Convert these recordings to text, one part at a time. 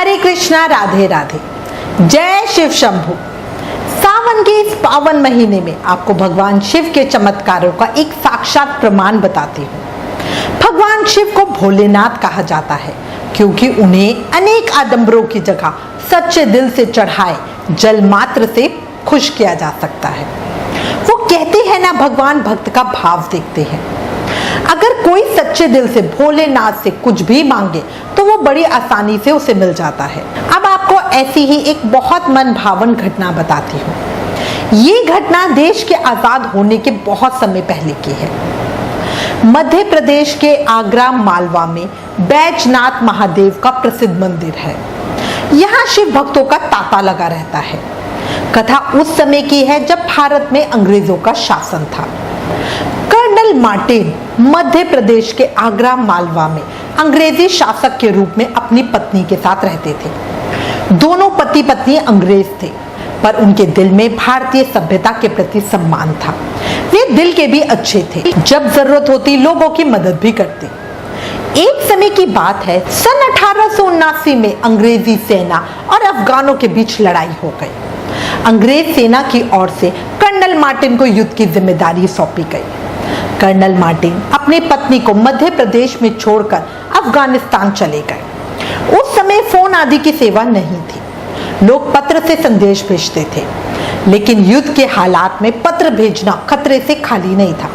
हरे कृष्णा, राधे राधे, जय शिव शंभु। सावन के इस पावन महीने में आपको भगवान शिव के चमत्कारों का एक साक्षात प्रमाण बताती हूँ। भगवान शिव को भोलेनाथ कहा जाता है क्योंकि उन्हें अनेक आडंबरों की जगह सच्चे दिल से चढ़ाए जल मात्र से खुश किया जा सकता है। वो कहते हैं ना, भगवान भक्त का भाव देखते हैं। अगर कोई सच्चे दिल से भोलेनाथ से कुछ भी मांगे तो वो बड़ी आसानी से उसे मिल जाता है। अब आपको ऐसी ही एक बहुत मन भावन घटना बताती हूँ। ये घटना देश के आजाद होने के बहुत समय पहले की है। मध्य प्रदेश के आगरा मालवा में बैजनाथ महादेव का प्रसिद्ध मंदिर है। यहाँ शिव भक्तों का तांता लगा रहता है। कथा उस समय की है जब भारत में अंग्रेजों का शासन था। कर्नल मार्टिन मध्य प्रदेश के आगरा मालवा में अंग्रेजी शासक के रूप में अपनी पत्नी के साथ रहते थे। दोनों पति पत्नी अंग्रेज थे, पर उनके दिल में भारतीय सभ्यता के प्रति सम्मान था। वे दिल के भी अच्छे थे, जब जरूरत होती लोगों की मदद भी करते। एक समय की बात है, सन 1879 में अंग्रेजी सेना और अफगानों के बीच लड़ाई हो गई। अंग्रेज सेना की ओर से कर्नल मार्टिन को युद्ध की जिम्मेदारी सौंपी गई। कर्नल मार्टिन अपनी पत्नी को मध्य प्रदेश में छोड़कर अफगानिस्तान चले गए। उस समय फोन आदि की सेवा नहीं थी। लोग पत्र से संदेश भेजते थे, लेकिन युद्ध के हालात में पत्र भेजना खतरे से खाली नहीं था।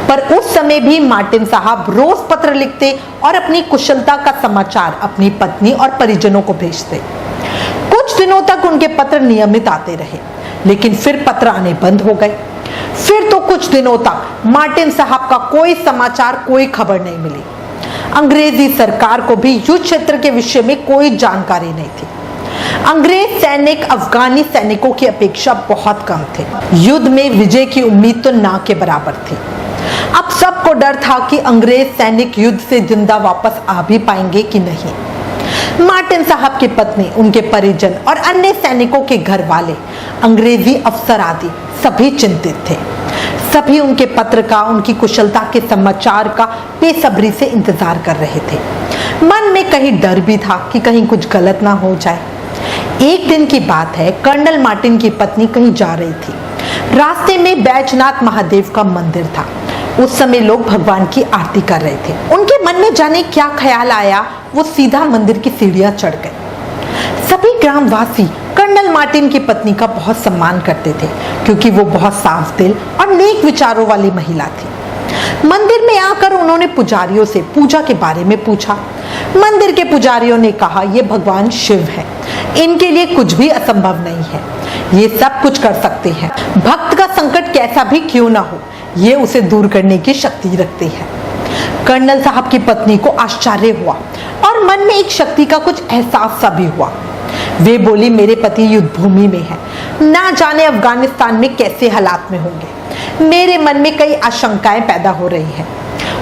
पर उस समय भी मार्टिन साहब रोज पत्र लिखते और अपनी कुशलता का समाचार अपनी पत्नी और परिजनों को भेजते। कुछ दिनों तक उनके पत्र नियमित आते रहे, लेकिन फिर पत्र आने बंद हो गए। फिर तो कुछ दिनों तक मार्टिन साहब का कोई समाचार, कोई खबर नहीं मिली। अंग्रेजी सरकार को भी युद्ध क्षेत्र के विषय में कोई जानकारी नहीं थी। अंग्रेज सैनिक अफगानी सैनिकों की अपेक्षा बहुत कम थे। युद्ध में विजय की उम्मीद तो ना के बराबर थी। अब सबको डर था कि अंग्रेज सैनिक युद्ध से जिंदा वापस आ भी पाएंगे कि नहीं। मार्टिन साहब की पत्नी, उनके परिजन और अन्य सैनिकों के घर वाले, अंग्रेजी अफसर आदि सभी चिंतित थे। सभी उनके पत्र का, उनकी कुशलता के समाचार का बेसब्री से इंतजार कर रहे थे। मन में कहीं डर भी था कि कहीं कुछ गलत ना हो जाए। एक दिन की बात है, कर्नल मार्टिन की पत्नी कहीं जा रही थी। रास्ते में बैजनाथ महादेव का मंदिर था। उस समय लोग भगवान की आरती कर रहे थे। उनके मन में जाने क्या ख्याल आया, वो सीधा मंदिर की सीढ़ियां चढ़ गए। सभी ग्रामवासी कर्नल मार्टिन की पत्नी का बहुत सम्मान करते थे, क्योंकि वो बहुत साफ दिल और नेक विचारों वाली महिला थी। मंदिर में आकर उन्होंने पुजारियों से पूजा के बारे में पूछा। मंदिर के पुजारियों ने कहा, ये भगवान शिव हैं, इनके लिए कुछ भी असंभव नहीं है, ये सब कुछ कर सकते हैं। भक्त का संकट कैसा भी क्यों ना हो, ये उसे दूर करने की शक्ति रखते हैं। कर्नल साहब की पत्नी को आश्चर्य हुआ और मन में एक शक्ति का कुछ एहसास सा भी हुआ। वे बोली, मेरे पति युद्ध भूमि में है, ना जाने अफगानिस्तान में कैसे हालात में होंगे। मेरे मन में कई आशंकाएं पैदा हो रही हैं।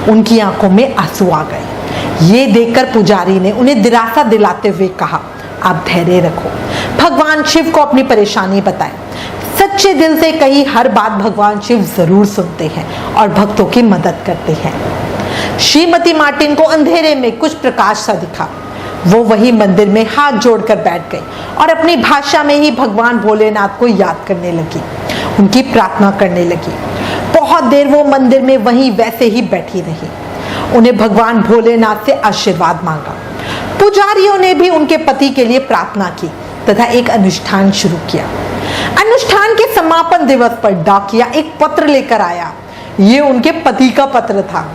उनकी आंखों में आंसू आ गए। ये देखकर पुजारी ने उन्हें दिलासा दिलाते हुए कहा, आप धैर्य रखो, भगवान शिव को अपनी परेशानी बताएं। सच्चे दिल से कही हर बात भगवान शिव जरूर सुनते हैं और भक्तों की मदद करते हैं। श्रीमती मार्टिन को अंधेरे में कुछ प्रकाश सा दिखा। वो वही मंदिर में हाथ जोड़कर बैठ गई और अपनी भाषा में ही भगवान भोलेनाथ को याद करने लगी, उनकी प्रार्थना करने लगी। बहुत देर वो मंदिर में वहीं वैसे ही बैठी रही। उन्हें भगवान भोलेनाथ से आशीर्वाद मांगा। पुजारियों ने भी उनके पति के लिए प्रार्थना की तथा एक अनुष्ठान शुरू किया। अनुष्ठान के समापन दिवस पर डाकिया एक पत्र लेकर आया। ये उनके पति का पत्र था।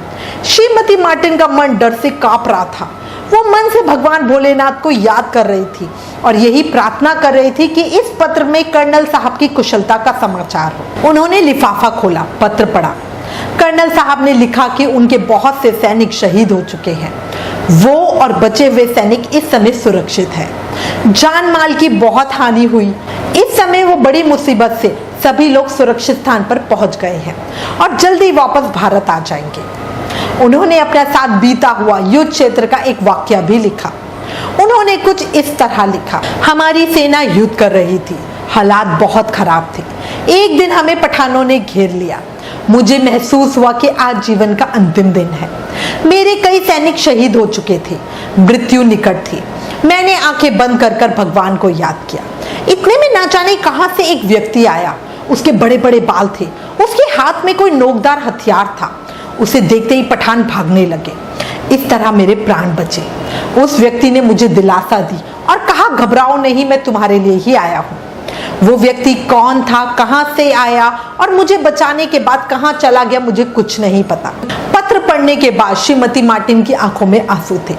श्रीमती मार्टिन का मन डर से कांप रहा था। वो मन से भगवान भोलेनाथ को याद कर रही थी और यही प्रार्थना कर रही थी कि इस पत्र में कर्नल साहब की कुशलता का समाचार हो। उन्होंने लिफाफा खोला, पत्र पढ़ा। कर्नल साहब ने लिखा कि उनके बहुत से सैनिक शहीद हो चुके हैं। वो और बचे हुए सैनिक इस समय सुरक्षित हैं। जान माल की बहुत हानि हुई। इस समय वो बड़ी मुसीबत से सभी लोग सुरक्षित स्थान पर पहुंच गए हैं और जल्दी वापस भारत आ जाएंगे। उन्होंने अपने साथ बीता हुआ युद्ध क्षेत्र का एक वाक्य भी लिखा। उन्होंने कुछ इस तरह लिखा, हमारी सेना युद्ध कर रही थी, हालात बहुत खराब थे। एक दिन हमें पठानों ने घेर लिया। मुझे महसूस हुआ कि आज जीवन का अंतिम दिन है। मेरे कई सैनिक शहीद हो चुके थे, मृत्यु निकट थी। मैंने आंखें बंद कर कर भगवान को याद किया। इतने में ना जाने कहां से एक व्यक्ति आया। उसके बड़े बड़े बाल थे, उसके हाथ में कोई नोकदार हथियार था। उसे देखते ही पठान भागने लगे। इस तरह मेरे प्राण बचे। उस व्यक्ति ने मुझे दिलासा दी और कहा, घबराओ नहीं, मैं तुम्हारे लिए ही आया हूं। वो व्यक्ति कौन था, कहां से आया और मुझे बचाने के बाद कहां चला गया, मुझे कुछ नहीं पता। पत्र पढ़ने के बाद श्रीमती मार्टिन की आंखों में आंसू थे।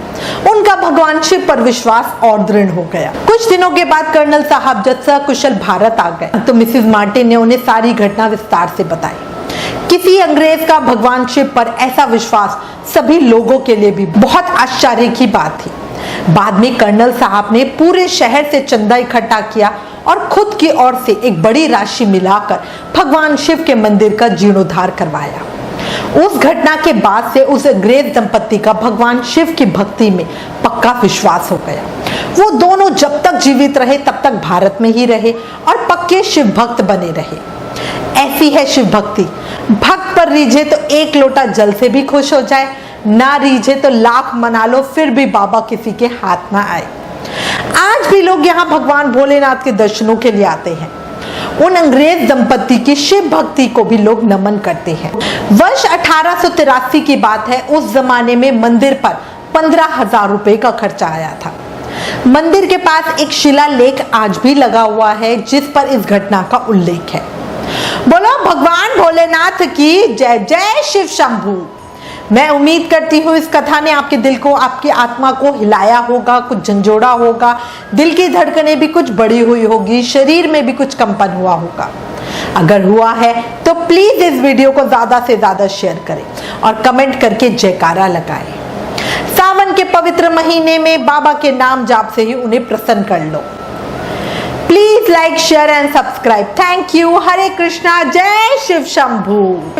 उनका भगवान शिव पर विश्वास और दृढ़ हो गया। कुछ दिनों के बाद कर्नल साहब जब सकुशल भारत आ गए तो मिसेस मार्टिन ने उन्हें सारी घटना विस्तार से बताई। किसी अंग्रेज का भगवान शिव पर ऐसा विश्वास सभी लोगों के लिए भी बहुत आश्चर्य की बात थी। बाद में कर्नल साहब ने पूरे शहर से चंदा इकट्ठा किया और खुद की ओर से एक बड़ी राशि मिलाकर भगवान शिव के मंदिर का जीर्णोद्धार करवाया। उस घटना के बाद से उस अंग्रेज दंपत्ति का भगवान शिव की भक्ति में पक्का विश्वास हो गया। वो दोनों जब तक जीवित रहे तब तक भारत में ही रहे और पक्के शिव भक्त बने रहे। ऐसी है शिव भक्ति। भक्त पर रीझे तो एक लोटा जल से भी खुश हो जाए, ना रीझे तो लाख मना लो, फिर भी बाबा किसी के हाथ ना आए। आज भी लोग यहाँ भगवान भोलेनाथ के दर्शनों के लिए आते हैं। उन अंग्रेज दंपत्ति की शिव भक्ति को भी लोग नमन करते हैं। वर्ष 1883 की बात है। उस जमाने में मंदिर पर 15,000 रुपए का खर्चा आया था। मंदिर के पास एक शिलालेख आज भी लगा हुआ है जिस पर इस घटना का उल्लेख है। बोलो भगवान भोलेनाथ की जय। जय शिव शंभू। मैं उम्मीद करती हूँ इस कथा ने आपके दिल को, आपकी आत्मा को हिलाया होगा, कुछ झंझोड़ा होगा, दिल की धड़कनें भी कुछ बढ़ी हुई होगी, शरीर में भी कुछ कंपन हुआ होगा। अगर हुआ है तो प्लीज इस वीडियो को ज्यादा से ज्यादा शेयर करें और कमेंट करके जयकारा लगाएं। सावन के पवित्र महीने में बाबा के नाम जाप से ही उन्हें प्रसन्न कर लो। Please like, share and subscribe. Thank you. Hare Krishna. जय शिव शंभू।